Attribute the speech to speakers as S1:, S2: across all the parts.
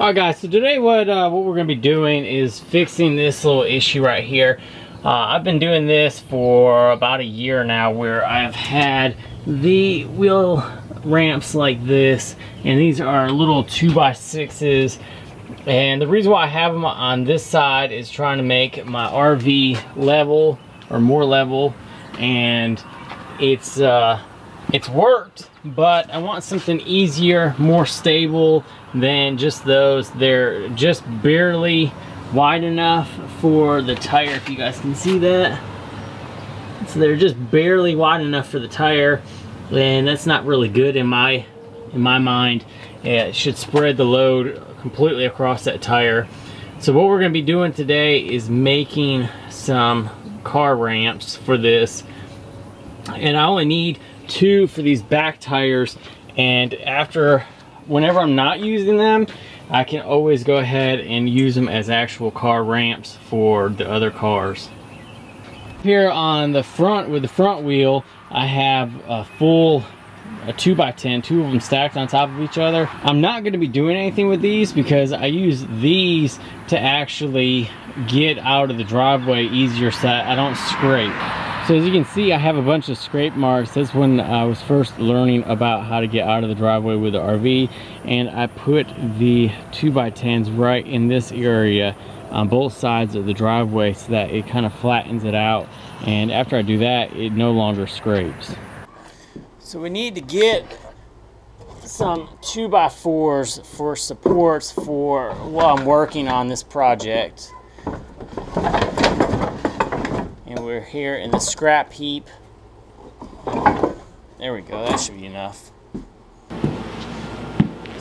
S1: Alright guys, so today what we're going to be doing is fixing this little issue right here. I've been doing this for about a year now, where I've had the wheel ramps like this, and these are little 2x6s, and the reason why I have them on this side is trying to make my RV level or more level, and it's worked, but I want something easier, more stable than just those. They're just barely wide enough for the tire, if you guys can see that. So they're just barely wide enough for the tire, and that's not really good in my mind. It should spread the load completely across that tire. So what we're going to be doing today is making some car ramps for this, and I only need 2 for these back tires, and whenever I'm not using them, I can always go ahead and use them as actual car ramps for the other cars. Here on the front, with the front wheel, I have a full 2x10, 2 of them stacked on top of each other. I'm not going to be doing anything with these because I use these to actually get out of the driveway easier so I don't scrape. So as you can see, I have a bunch of scrape marks. That's when I was first learning about how to get out of the driveway with the RV, and I put the 2x10s right in this area on both sides of the driveway so that it kind of flattens it out, and after I do that, it no longer scrapes. So we need to get some 2x4s for supports for while I'm working on this project. And we're here in the scrap heap. There we go, that should be enough.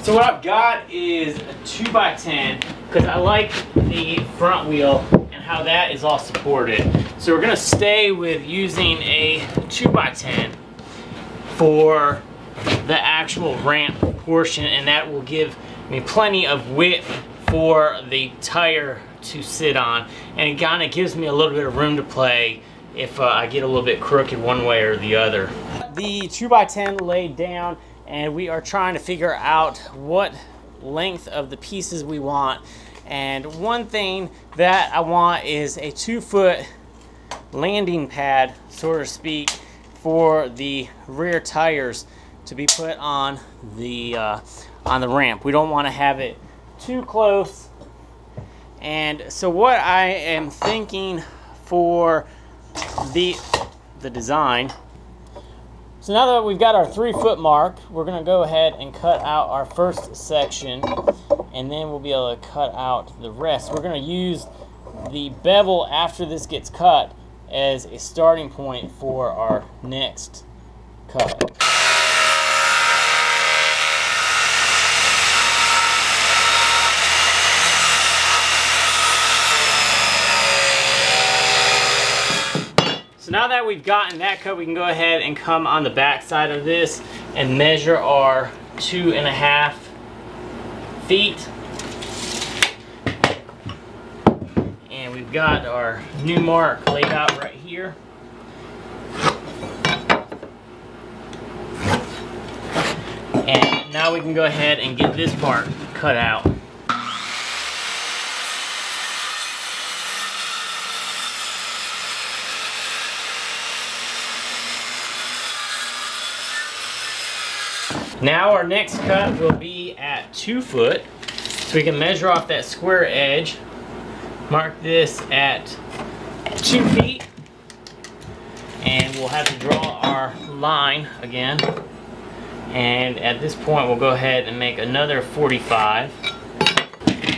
S1: So what I've got is a 2x10, because I like the front wheel and how that is all supported. So we're going to stay with using a 2x10 for the actual ramp portion, and that will give me plenty of width for the tire to sit on, and it kind of gives me a little bit of room to play if I get a little bit crooked one way or the other. The 2x10 laid down, and we are trying to figure out what length of the pieces we want, and one thing that I want is a 2-foot landing pad, so to speak, for the rear tires to be put on the ramp. We don't want to have it too close. And so what I am thinking for the design, so now that we've got our 3-foot mark, we're going to go ahead and cut out our first section, and then we'll be able to cut out the rest. We're going to use the bevel after this gets cut as a starting point for our next cut. So now that we've gotten that cut, we can go ahead and come on the back side of this and measure our 2.5 feet. And we've got our new mark laid out right here. And now we can go ahead and get this part cut out. Now our next cut will be at 2 foot, so we can measure off that square edge, mark this at 2 feet, and we'll have to draw our line again. And at this point we'll go ahead and make another 45.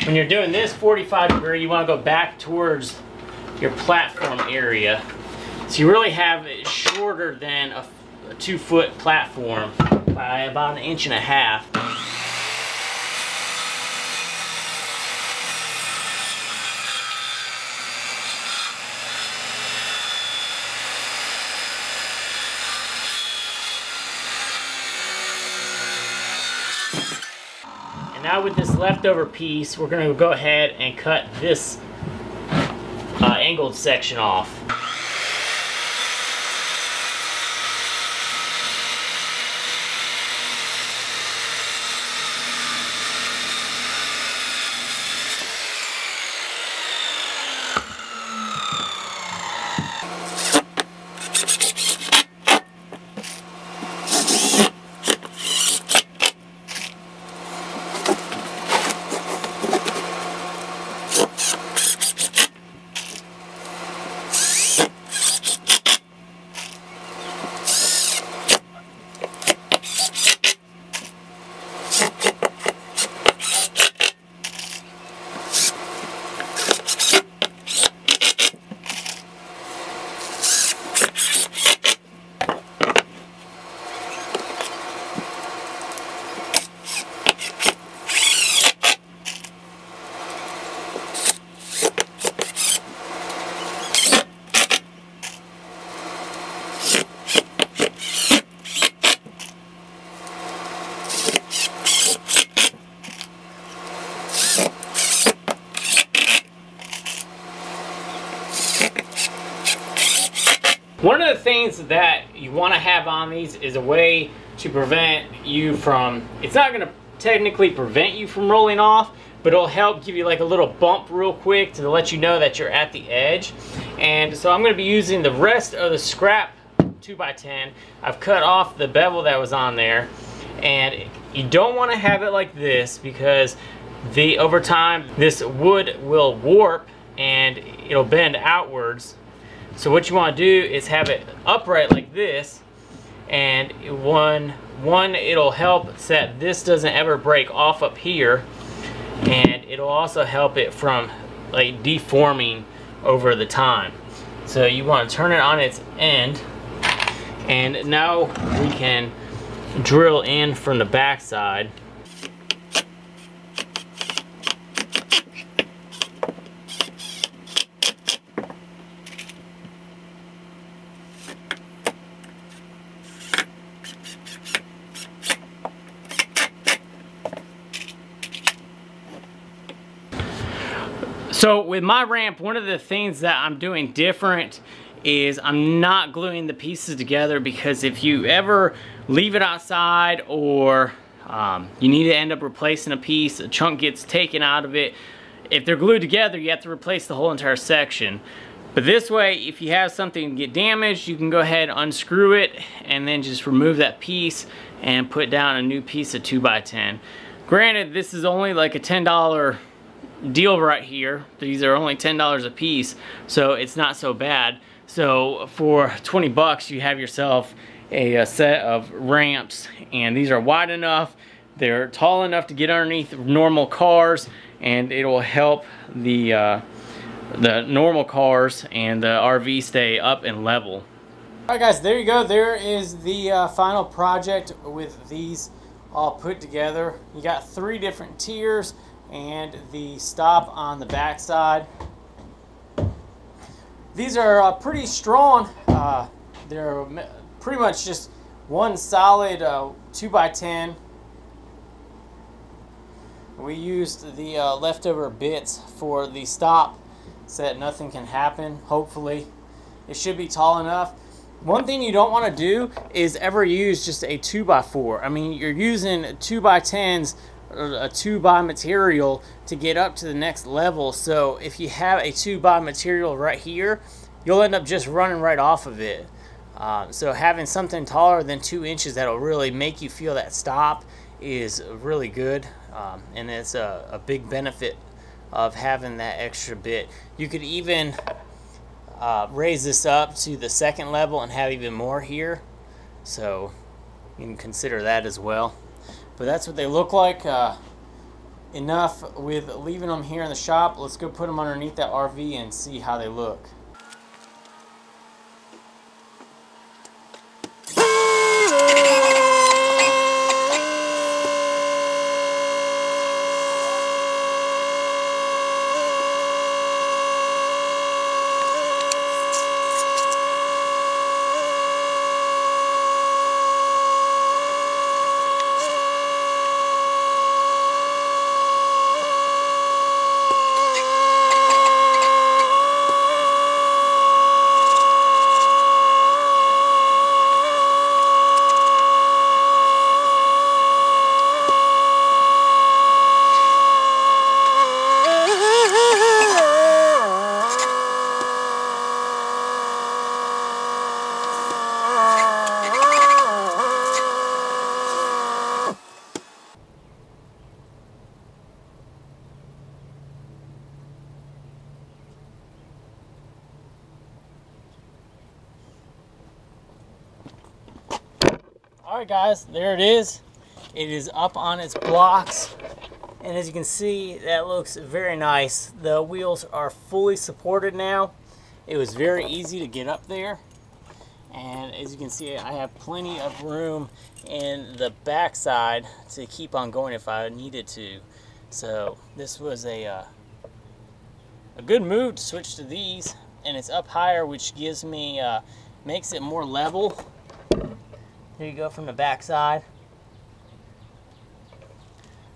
S1: When you're doing this 45 degree, you want to go back towards your platform area, so you really have it shorter than a 2-foot platform by about 1.5 inches. And now with this leftover piece, we're going to go ahead and cut this angled section off. One of the things that you want to have on these is a way to prevent you from, it's not going to technically prevent you from rolling off, but it'll help give you like a little bump real quick to let you know that you're at the edge. And so I'm going to be using the rest of the scrap 2x10. I've cut off the bevel that was on there, and you don't want to have it like this because over time this wood will warp and it'll bend outwards. So what you want to do is have it upright like this, and one it'll help so that this doesn't ever break off up here, and it'll also help it from like deforming over the time. So you want to turn it on its end, and now we can drill in from the back side. So with my ramp, one of the things that I'm doing different is I'm not gluing the pieces together, because if you ever leave it outside or you need to end up replacing a piece, a chunk gets taken out of it, if they're glued together you have to replace the whole entire section. But this way, if you have something get damaged, you can go ahead and unscrew it and then just remove that piece and put down a new piece of 2x10. Granted, this is only like a $10 deal right here. These are only $10 a piece, so it's not so bad. So for 20 bucks you have yourself a set of ramps, and these are wide enough, they're tall enough to get underneath normal cars, and it will help the normal cars and the RV stay up and level. Alright guys, there you go. There is the final project with these all put together. You got 3 different tiers and the stop on the back side. These are pretty strong. They're pretty much just one solid 2x10. We used the leftover bits for the stop so that nothing can happen. Hopefully it should be tall enough. One thing you don't want to do is ever use just a 2x4. I mean, you're using 2x10s, a 2x material to get up to the next level. So if you have a 2x material right here, you'll end up just running right off of it. So having something taller than 2 inches that'll really make you feel that stop is really good, and it's a big benefit of having that extra bit. You could even raise this up to the second level and have even more here, so you can consider that as well. But that's what they look like. Enough with leaving them here in the shop. Let's go put them underneath that RV and see how they look. Alright guys, there it is. It is up on its blocks, and as you can see, that looks very nice. The wheels are fully supported now. It was very easy to get up there, and as you can see, I have plenty of room in the back side to keep on going if I needed to. So this was a good move to switch to these, and it's up higher, which gives me makes it more level. Here you go from the back side.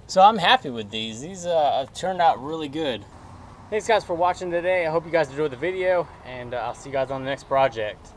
S1: So I'm happy with these. These have turned out really good. Thanks guys for watching today. I hope you guys enjoyed the video, and I'll see you guys on the next project.